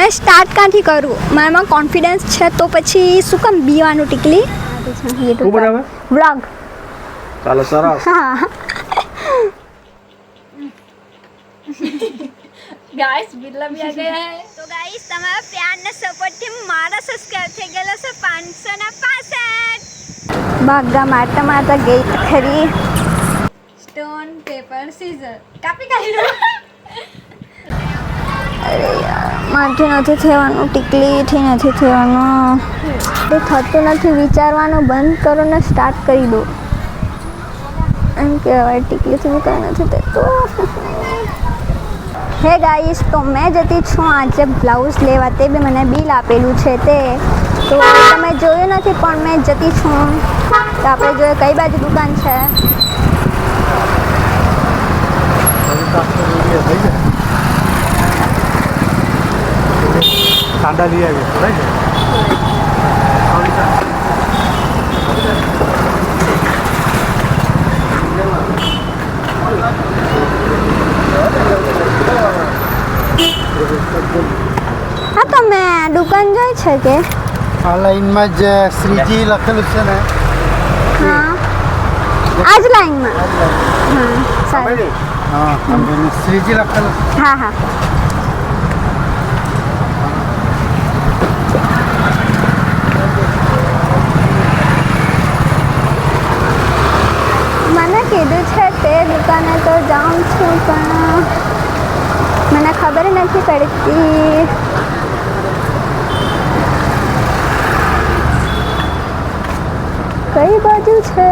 મેં સ્ટાર્ટ ક્યાંથી કરું? મારામાં કોન્ફિડન્સ છે તો પછી શું કામ બીવાનું ટીકલી? શું બનાવે? વ્લોગ. ચાલો સરસ. હા गाइस बिल्ला भी आ गया है। તો ગાઈસ તમારા પ્યારના સપોર્ટથી મારા સબસ્ક્રાઇબ થઈ ગયેલા છે 565. ભાગા મારતા મારતા ગઈ ખરી. स्टोन पेपर सीजर कापी काढलो। અરે યાર મારથી નથી થવાનું, ટીકલીથી નથી થવાનું. એ થતું નથી, વિચારવાનું બંધ કરો ને સ્ટાર્ટ કરી દો એમ કહેવાય. ટીકલીથી બી કંઈ નથી થતું. હે ગાઈસ, તો મેં જતી છું આજે બ્લાઉઝ લેવા. તે બી મને બિલ આપેલું છે તે તો તમે જોયું નથી પણ મેં જતી છું. તો આપણે જોઈએ કઈ બાજુ દુકાન છે. સાંડા લઈ આવી હા તો મેં દુકાન જોઈ છે કે આ લાઈનમાં જ શ્રીજી લખેલું છે ને? હા આ જ લાઈનમાં. હા સારું. હા શ્રીજી લખેલું. હા હા મને કીધું છે તે દુકાને તો જાઉં છું પણ મને ખબર નથી પડતી. કઈ બાજુ છે?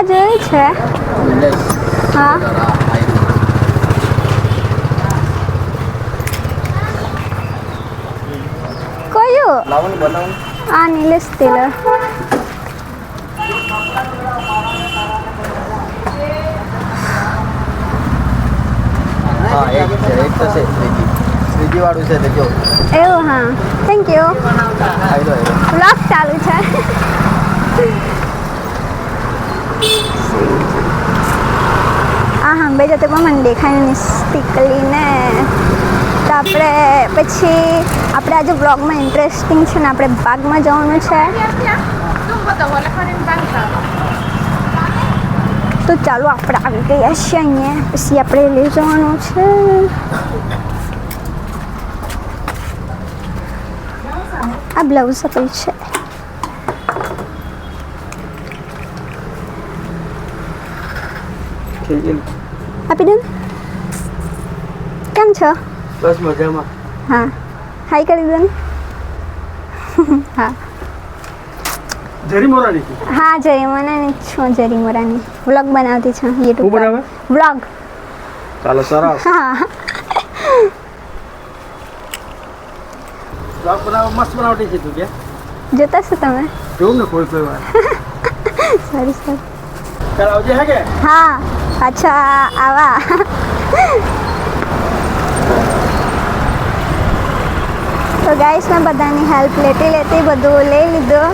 જોઈ છે. હા કયું? આ નિલેશ ટેલર. શ્રીજી વાળું છે તે જો. એવું? હા થેન્ક યુ. વ્લોગ ચાલુ છે. હા બે જતે પણ મને દેખાય નહીં ટીકલીને. તો આપણે પછી આપણે આજે બ્લોગમાં ઇન્ટરેસ્ટિંગ છે ને આપણે બાગમાં જવાનું છે. તો ચાલો આપણે આવી ગયા છીએ અહીંયા. પછી આપણે લઈ જવાનું છે. આ બ્લાઉઝ આપેલ છે. આપી દે. કેમ છો? બસ મજામાં. હા હાઈ કરી દે ને. હા જરી મોરાની. હા જરી મોરાની છું. જરી મોરાની વ્લોગ બનાવતી છું યુટ્યુબ. શું બનાવે? વ્લોગ. ચાલો સરસ. હા વ્લોગ બનાવવા મસ્ત બનાવતી છે તું કે? જોતા છો તમે? જોઉં ને કોઈ વાર. સારી સારી. ચાલ આવજે હે કે? હા પાછા આવા. તો ગાઈસ મેં બધાની હેલ્પ લેતી બધું લઈ લીધું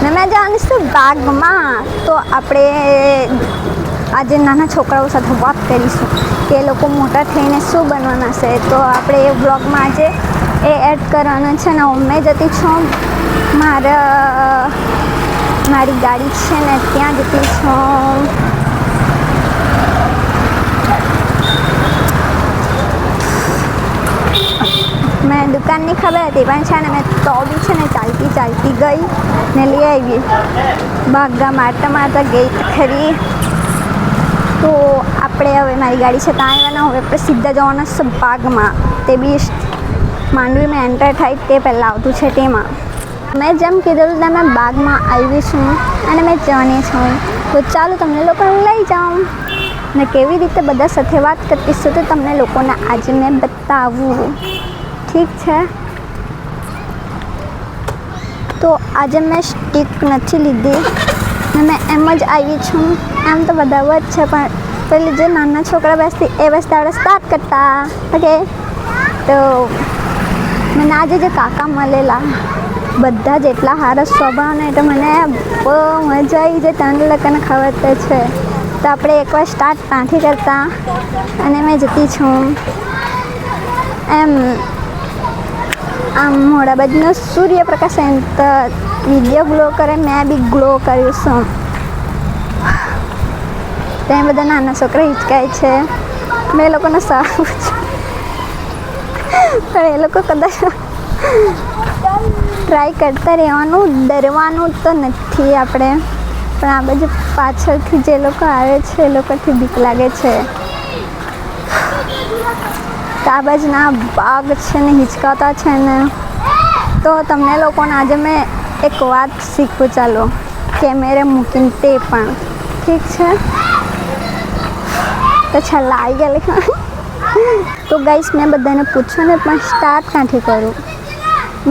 ને મેં જવાની છું બાગમાં. તો આપણે આજે નાના છોકરાઓ સાથે વાત કરીશું કે એ લોકો મોટા થઈને શું બનવાના છે. તો આપણે એ બ્લોગમાં આજે એ એડ કરવાના છે ને. મેં જતી છું મારી ગાડી છે ને ત્યાં જતી છું. મેં દુકાનની ખબર હતી પણ છે ને મેં તો બી છે ને ચાલતી ગઈ ને લઈ આવી. ભાગા મારતા મારતા ગઈ ખરી. તો આપણે હવે મારી ગાડી છે ત્યાં આવવાના. હવે આપણે સીધા જવાના છે બાગમાં. તે બી માંડવીમાં એન્ટર થાય તે પહેલાં આવતું છે તેમાં. મેં જેમ કીધેલું તેમ મેં બાગમાં આવી છું અને મેં જવાની છું. તો ચાલો તમને લોકોને લઈ જાઉં ને કેવી રીતે બધા સાથે વાત કરતી છું તો તમને લોકોને આજે મેં બતાવું. ઠીક છે? તો આજે મેં સ્ટીક નથી લીધી ને મેં એમ જ આવી છું. એમ તો બધા જ છે પણ પેલી જે નાના છોકરા બેસતી એ બેસતા આપણે સ્ટાર્ટ કરતા. ઓકે, તો મને આજે જે કાકા મળેલા બધા જ એટલા સારા સ્વભાવને એટલે મને બહુ મજા આવી જે તને લોકોને ખબર તો છે. તો આપણે એકવાર સ્ટાર્ટ ત્યાંથી કરતા અને મેં જતી છું એમ આમ મોડા બાજુનો સૂર્યપ્રકાશ એમ તો વિડીયો ગ્લો કરે, મેં બી ગ્લો કર્યું છું. ત્યાં બધા નાના છોકરા હિચકાય છે, મેં એ લોકોને સારું છે પણ એ લોકો કદાચ ટ્રાય કરતા રહેવાનું, ડરવાનું તો નથી આપણે. પણ આ બાજુ પાછળથી જે લોકો આવે છે એ લોકોથી બીક લાગે છે. તો આ બાજુના બાગ છે ને હિચકાતા છે ને, તો તમને લોકોને આજે મેં એક વાત શીખવું. ચાલો કેમેરે મૂકીને તે પણ ઠીક છે. તો છેલ્લા આવી ગયા. તો ગાઈસ મેં બધાને પૂછ્યું ને પણ સ્ટાર્ટ ક્યાંથી કરું.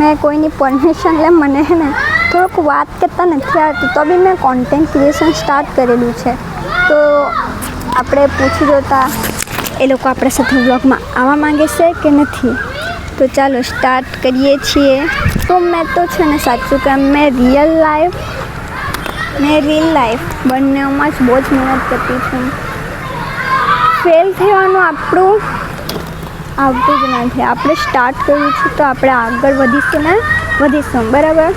મેં કોઈની પરમિશન લે મને હે ને થોડુંક વાત કરતાં નથી આવતું, તો બી મેં કોન્ટેન્ટ ક્રિએશન સ્ટાર્ટ કરેલું છે. તો આપણે પૂછી જોતા એ લોકો આપણા સાથે વ્લોગમાં આવવા માંગે છે કે નથી. તો ચાલો સ્ટાર્ટ કરીએ છીએ. તો મેં તો છે ને સાચું કે મેં રીલ લાઈફ બંનેમાં જ બહુ જ મહેનત કરતી છું. ફેલ થવાનું આપણું આવતું જ નથી. આપણે સ્ટાર્ટ કર્યું છે તો આપણે આગળ વધીશું બરાબર.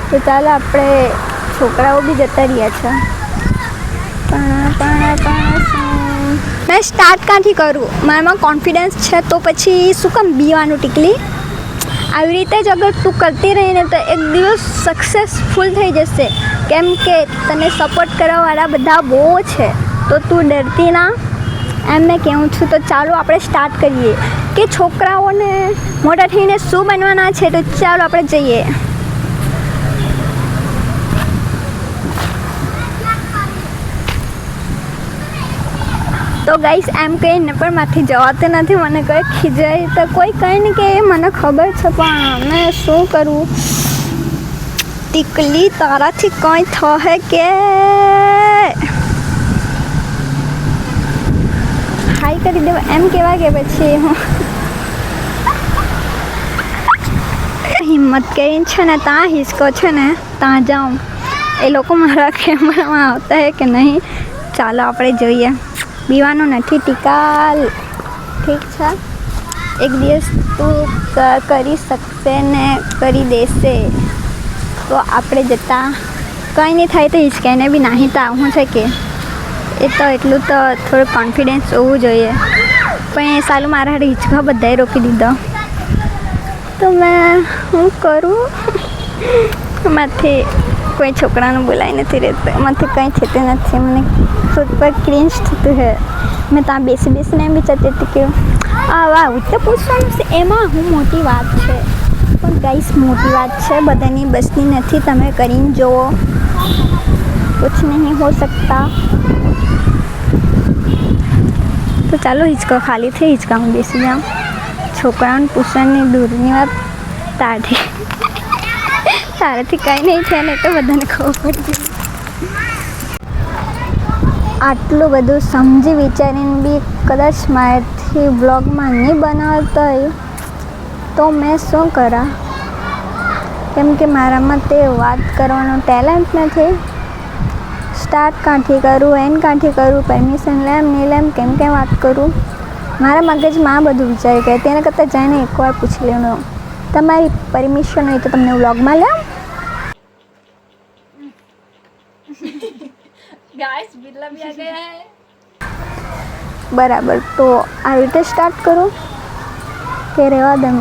તો ચાલો આપણે છોકરાઓ બી જતા રહ્યા છે. મેં સ્ટાર્ટ ક્યાંથી કરું? મારામાં કોન્ફિડન્સ છે તો પછી શું કામ બીવાનું ટીકલી? આવી રીતે જ અગર તું કરતી રહીને તો એક દિવસ સક્સેસફુલ થઈ જશે. કેમ કે તને સપોર્ટ કરવાવાળા બધા બહુ છે, તો તું ડરતી ના એમ મેં કહું છું. તો ચાલો આપણે સ્ટાર્ટ કરીએ કે છોકરાઓને મોટા થઈને શું બનવાના છે. તો ચાલો આપણે જઈએ. તો ગાઈસ એમ કહીને પણ માથી જવાતું નથી. મને કંઈ ખીજાય તો કોઈ કંઈ ને કે મને ખબર છે પણ મેં શું કરું. ટીકલી તારાથી કંઈ થશે કે? હાઈ કરી દેવા એમ કહેવાય કે પછી હું હિંમત કરીને છે ને ત્યાં હિસકો છે ને ત્યાં જાઉં. એ લોકો મારા કેમેરામાં આવતા હે કે નહીં ચાલો આપણે જોઈએ. બીવાનું નથી ટીકાલ, ઠીક છે. એક દિવસ તું કરી શકશે ને કરી દેશે તો આપણે જતા. કંઈ નહીં થાય તો હિચકાઈને બી નાહી તો આવું છે કે એ તો એટલું તો થોડું કોન્ફિડન્સ હોવું જોઈએ. પણ એ સાલું મારા હારે હિચકા બધાએ રોકી દીધો. તો મેં શું કરું? માથી કોઈ છોકરાનું બોલાઈ નથી રહેતું, એમાંથી કંઈ થતું નથી. મને ખુદ પર ક્રિન્જ થતું છે. મેં ત્યાં બેસીને એમ વિચારતી હતી કે વાહ તો પૂછવાનું છે એમાં હું મોટી વાત છે. પણ ગાઈસ મોટી વાત છે બધાની બસની નથી. તમે કરીને જુઓ, કુછ નહીં હો सकता. તો ચાલો હિંચકો ખાલી થઈ, હિંચકામાં બેસી જાઉં. છોકરાઓને પૂછવાની દૂરની વાત તારાથી કંઈ નહીં થાય ને તો બધાને ખબર પડી. આટલું બધું સમજી વિચારીને બી કદાચ મારાથી બ્લોગમાં નહીં બનાવતા હોય તો મેં શું કરા? કેમ કે મારામાં તે વાત કરવાનો ટેલેન્ટ નથી. સ્ટાર્ટ ક્યાંથી કરું, એન્ડ ક્યાંથી કરું, પરમિશન લેમ નહીં લેમ, કેમ વાત કરું. મારા મગજમાં આ બધું વિચાર કરે. તેના કરતાં જઈને એકવાર પૂછી લેવાનું. તમારી પરમિશન હોય તો તમને વ્લોગમાં લેમ. गाइस बिल्ला भी आ गया है. બરાબર, તો આવી રીતે સ્ટાર્ટ કરું કે રહેવા દઉં?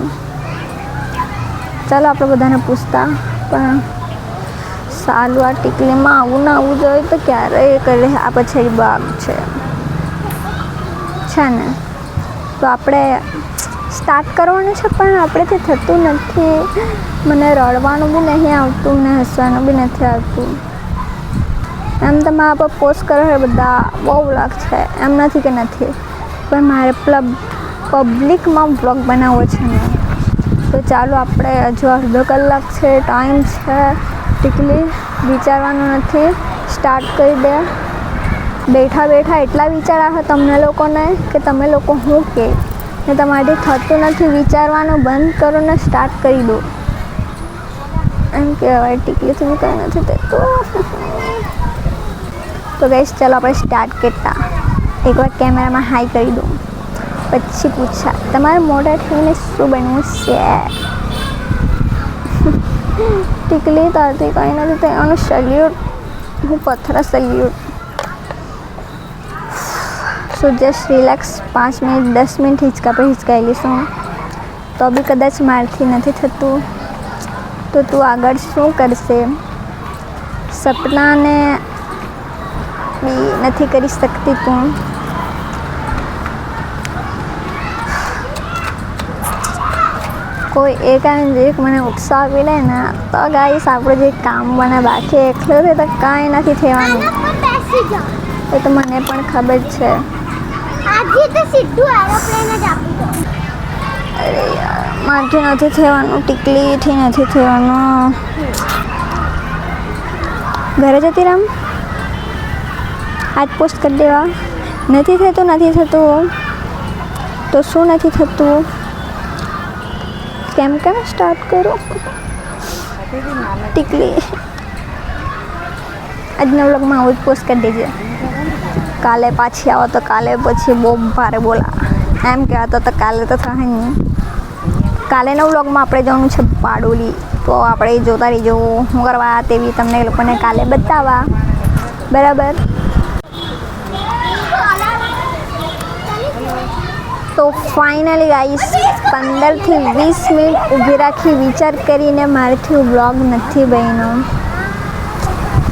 ચાલો આપણે બધાને પૂછતા. પણ સાલું આ ટીકલીમાં આવું ના આવવું જોઈએ તો ક્યારેય કરે. આ પછી બાગ છે ને, તો આપણે સ્ટાર્ટ કરવાનું છે પણ આપણેથી થતું નથી. મને રડવાનું બી નહીં આવતું ને હસવાનું બી નથી આવતું. એમ તો મારા પર પોસ્ટ કરે બધા બહુ વ્લોગ છે, એમ નથી કે નથી. પણ મારે પબ્લિકમાં વ્લોગ બનાવવો છે ને, તો ચાલો આપણે હજુ અડધો કલાક છે, ટાઈમ છે. ટીકલી વિચારવાનું નથી, સ્ટાર્ટ કરી દે. બેઠા બેઠા એટલા વિચાર આવે તમને લોકોને કે તમે લોકો શું કહે ને તમારાથી થતું નથી. વિચારવાનું બંધ કરો ને સ્ટાર્ટ કરી દો. એમ કહેવાય ટીકલીથી કંઈ નથી થતું. તો ગાઈસ ચાલો આપણે સ્ટાર્ટ કરતા. એકવાર કેમેરામાં હાઈ કરી દો, પછી પૂછા તમારા મોઢાથી શું બનવું છે. ટીકલી તારથી કંઈ નથી થવાનું. સલ્યુટ, હું પથરા salute. So just relax. 5 minute 10 minute હિંચકા પર હિંચકાઈ લઈશું. તો બી કદાચ મારથી નથી થતું તો તું આગળ શું કરશે. સપનાને બી નથી કરી શકતી તું. કોઈ એક મને ઉત્સાહ આપી લે ને તો ગાઈસ આપણે જે કામ બને બાકી એકલો છે તો કાંઈ નથી થવાનું. એ તો મને પણ ખબર છે. આજે તો સીધું એરોપ્લેન જ આપી દો. અરે યાર મારથી નથી થવાનું, ટીકલીથી નથી થવાનું. ઘરે જતી રામ આજ પોસ્ટ કરી દેવા. નથી થતું તો શું નથી થતું. કેમ સ્ટાર્ટ કરો ટીકલી. આજના વ્લોગમાં આવું જ પોસ્ટ કરી દેજે. કાલે પાછી આવો તો કાલે પછી બહુ ભારે બોલા એમ કહેવાતો તો કાલે તો થાય નહીં. કાલેના વ્લોગમાં આપણે જવાનું છે બારડોલી. તો આપણે જોતા રહીજો શું કરવા તેવી તમને એ લોકોને કાલે બતાવવા. બરાબર. તો ફાઇનલી ગાઈસ 15 થી 20 મિનિટ ઊભી રાખી વિચાર કરીને મારાથી વ્લોગ નથી બન્યો.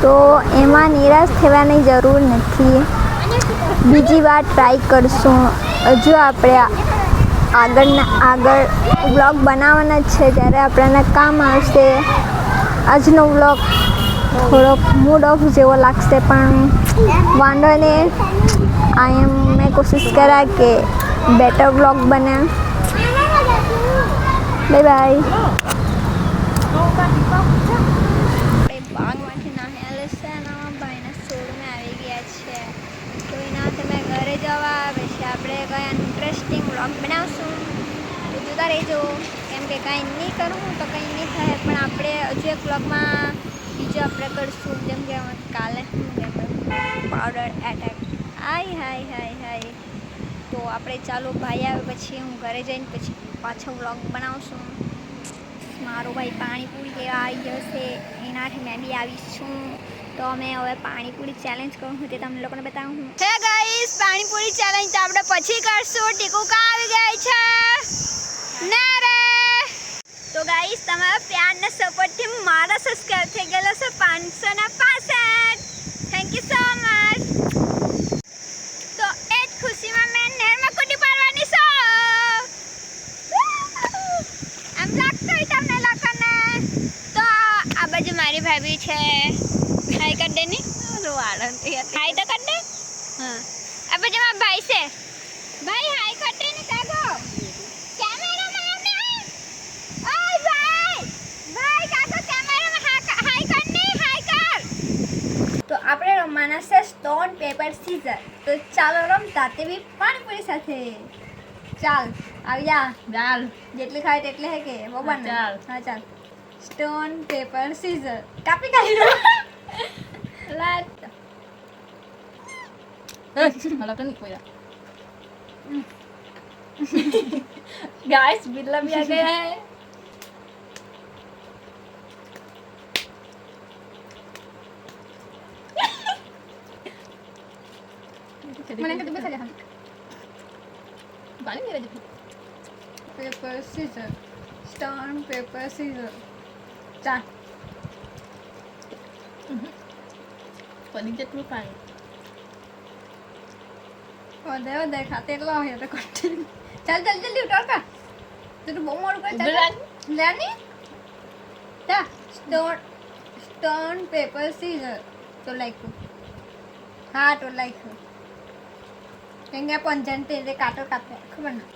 તો એમાં નિરાશ થવાની જરૂર નથી. બીજી વાર ટ્રાય કરશું. હજુ આપણે આગળ વ્લોગ બનાવવાના જ છે. જ્યારે આપણને કામ આવશે. આજનો વ્લોગ થોડોક મૂડ ઓફ જેવો લાગશે પણ વાંધો નહીં. મેં કોશિશ કર્યા કે બેટર વ્લોગ બને. Bye bye. બાગમાંથી નાહેલ છે ને ભાઈના સ્ટોરમાં આવી ગયા છે. તો એનાથી મેં ઘરે જવા પછી આપણે કયા ઇન્ટરેસ્ટિંગ વ્લોગ બનાવશું. તો જોતા રહેજો. કેમ કે કાંઈ નહીં કરું તો કંઈ નહીં થાય પણ આપણે હજુ એક વ્લોગમાં બીજું આપણે કરશું. જેમ કે કાલે પાવડર એટેક. હાય. તો આપણે ચાલો ભાઈ આવે પછી હું ઘરે જઈને પછી પાછો વ્લોગ બનાવશું. મારો ભાઈ પાણીપુરી લેવા આવી ગયો છે. એનાથી મેં બી આવીશ છું. તો અમે હવે પાણીપુરી ચેલેન્જ કરું છું તે તમને લોકોને બતાવું છું. હે ગાઈસ પાણીપુરી ચેલેન્જ તો આપણે પછી કરશું. ટીકુ કા આવી ગઈ છે ના રે. તો ગાઈસ તમારા પ્યારના સપોર્ટથી મારા સબસ્ક્રાઇબ થઈ ગયેલો છે 565. Thank you so much. તો એ જ ખુશીમાં મેં નહેરમાં કૂદી પાડવાની છું. એમ લાગતું હોય તમને લોકોને. તો આ બાજુ મારી ભાભી છે. હાય કર દે ની હાય તો કર દે. હા આ બાજુ મારા ભાઈ છે. ભાઈ હાય કર દે ને કાગો. કેમેરામાં ઓય ભાઈ કાગો કેમેરામાં હાય કર ને હાય કર. તો આપણે રમવાના છે સ્ટોન પેપર સીઝર. તો ચાલો રમતા તે બી પાણીપુરી સાથે. ચાલ આવી જા. ચાલ જેટલી ખાય તેટલી હે કે બબર ને. હા ચાલ. સ્ટોન પેપર સીઝર કાપી કાઢી લો. લાટ गाइस बिल्ला भी आ गया है. મને કે બેસા જા. पानी मेरा जो paper scissor stone paper scissor. ચાલ पानी જેટલું પાણી વધારે ખાતે એટલો હોય તો કન્ટિન્યુ. ચાલ જલ્દી ઉતાર કા. તું તો બહુ મોડું કરે. ચાલ લેની જા. સ્ટોન પેપર સીઝર તો લાઈક હા તો લાઈક કેમ કે પંજન તે કાટો કાપે ખબર ના.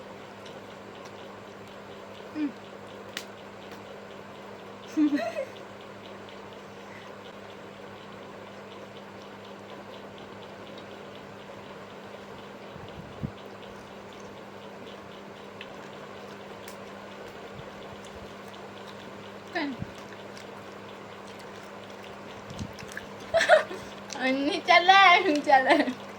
Ini challenge.